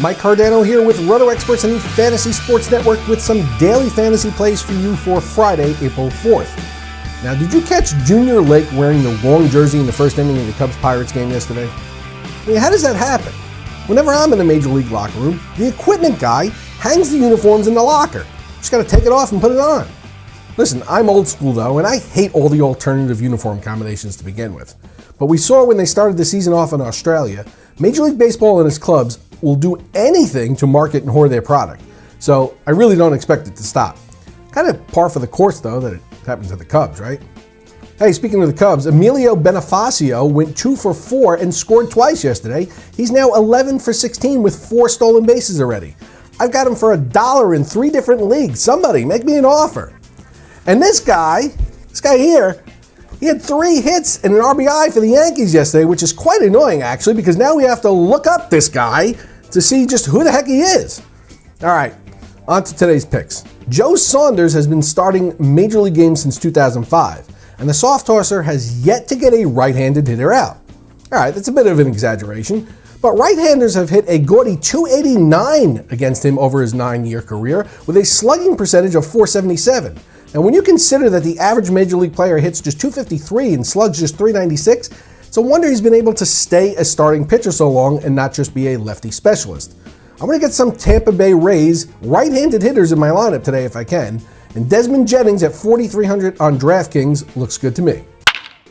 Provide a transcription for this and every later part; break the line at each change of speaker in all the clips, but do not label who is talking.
Mike Cardano here with Roto Experts and the Fantasy Sports Network with some daily fantasy plays for you for Friday, April 4th. Now, did you catch Junior Lake wearing the wrong jersey in the first inning of the Cubs-Pirates game yesterday? I mean, how does that happen? Whenever I'm in a major league locker room, the equipment guy hangs the uniforms in the locker. Just got to take it off and put it on. Listen, I'm old school though, and I hate all the alternative uniform combinations to begin with. But we saw when they started the season off in Australia, Major League Baseball and its clubs will do anything to market and hoard their product. So I really don't expect it to stop. Kind of par for the course though that it happened to the Cubs, right? Hey, speaking of the Cubs, Emilio Bonifacio went 2 for 4 and scored twice yesterday. He's now 11 for 16 with 4 stolen bases already. I've got him for $1 in 3 different leagues. Somebody make me an offer. And this guy here, he had 3 hits and an RBI for the Yankees yesterday, which is quite annoying actually, because now we have to look up this guy to see just who the heck he is. All right, on to today's picks. Joe Saunders has been starting Major League games since 2005, and the soft tosser has yet to get a right-handed hitter out. All right, that's a bit of an exaggeration, but right-handers have hit a gaudy .289 against him over his 9-year career with a slugging percentage of .477. And when you consider that the average Major League player hits just .253 and slugs just .396, it's a wonder he's been able to stay a starting pitcher so long and not just be a lefty specialist. I'm going to get some Tampa Bay Rays right-handed hitters in my lineup today if I can, and Desmond Jennings at 4,300 on DraftKings looks good to me.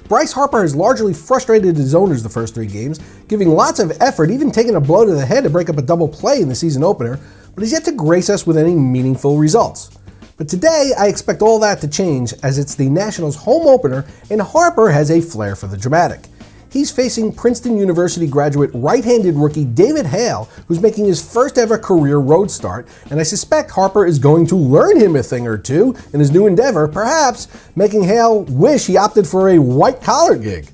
Bryce Harper has largely frustrated his owners the first 3 games, giving lots of effort, even taking a blow to the head to break up a double play in the season opener, but he's yet to grace us with any meaningful results. But today, I expect all that to change as it's the Nationals' home opener and Harper has a flair for the dramatic. He's facing Princeton University graduate right-handed rookie David Hale, who's making his first ever career road start, and I suspect Harper is going to learn him a thing or two in his new endeavor, perhaps making Hale wish he opted for a white-collar gig.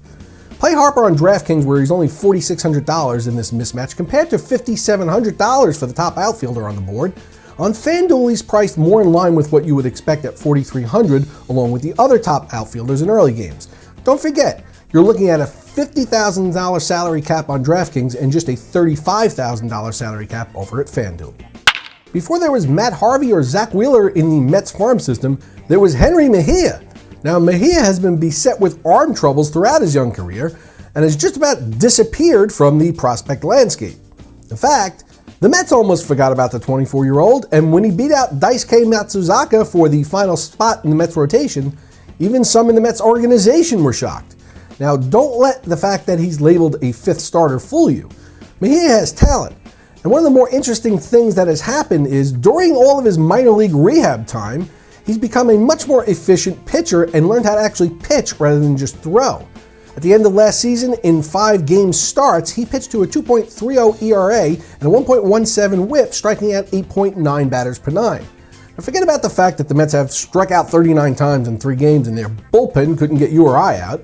Play Harper on DraftKings where he's only $4,600 in this mismatch compared to $5,700 for the top outfielder on the board. On FanDuel, he's priced more in line with what you would expect at $4,300 along with the other top outfielders in early games. Don't forget, you're looking at a $50,000 salary cap on DraftKings and just a $35,000 salary cap over at FanDuel. Before there was Matt Harvey or Zach Wheeler in the Mets farm system, there was Henry Mejia. Now, Mejia has been beset with arm troubles throughout his young career and has just about disappeared from the prospect landscape. In fact, the Mets almost forgot about the 24-year-old, and when he beat out Daisuke Matsuzaka for the final spot in the Mets rotation, even some in the Mets organization were shocked. Now, don't let the fact that he's labeled a 5th starter fool you. Mejia has talent, and one of the more interesting things that has happened is during all of his minor league rehab time, he's become a much more efficient pitcher and learned how to actually pitch rather than just throw. At the end of last season, in 5 game starts, he pitched to a 2.30 ERA and a 1.17 whip, striking out 8.9 batters per 9. Now forget about the fact that the Mets have struck out 39 times in 3 games and their bullpen couldn't get you or I out.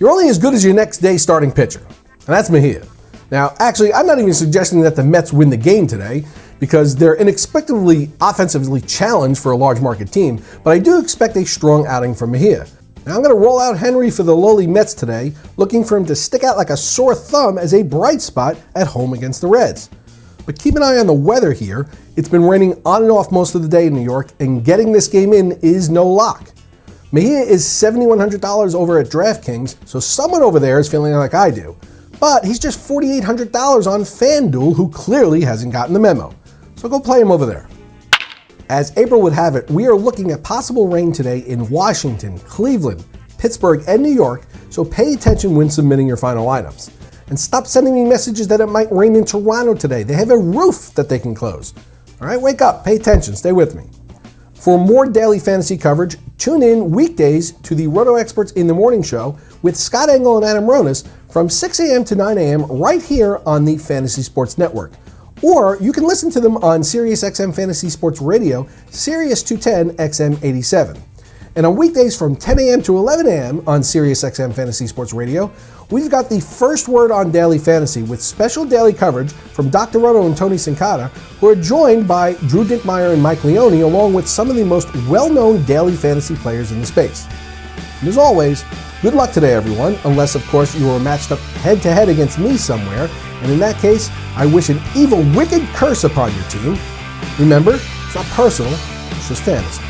You're only as good as your next day starting pitcher, and that's Mejia. Now, actually, I'm not even suggesting that the Mets win the game today because they're inexplicably offensively challenged for a large market team, but I do expect a strong outing from Mejia. Now, I'm going to roll out Henry for the lowly Mets today, looking for him to stick out like a sore thumb as a bright spot at home against the Reds. But keep an eye on the weather here. It's been raining on and off most of the day in New York, and getting this game in is no lock. Mejia is $7,100 over at DraftKings, so someone over there is feeling like I do. But he's just $4,800 on FanDuel, who clearly hasn't gotten the memo. So go play him over there. As April would have it, we are looking at possible rain today in Washington, Cleveland, Pittsburgh, and New York, so pay attention when submitting your final lineups. And stop sending me messages that it might rain in Toronto today. They have a roof that they can close. All right, wake up, pay attention, stay with me. For more daily fantasy coverage, tune in weekdays to the Roto Experts in the Morning Show with Scott Engel and Adam Ronis from 6 a.m. to 9 a.m. right here on the Fantasy Sports Network. Or you can listen to them on SiriusXM Fantasy Sports Radio, Sirius 210 XM87. And on weekdays from 10 a.m. to 11 a.m. on SiriusXM Fantasy Sports Radio, we've got the first word on daily fantasy with special daily coverage from Dr. Roto and Tony Sincata, who are joined by Drew Dinkmeyer and Mike Leone, along with some of the most well-known daily fantasy players in the space. And as always, good luck today, everyone, unless, of course, you are matched up head-to-head against me somewhere, and in that case, I wish an evil, wicked curse upon your team. Remember, it's not personal, it's just fantasy.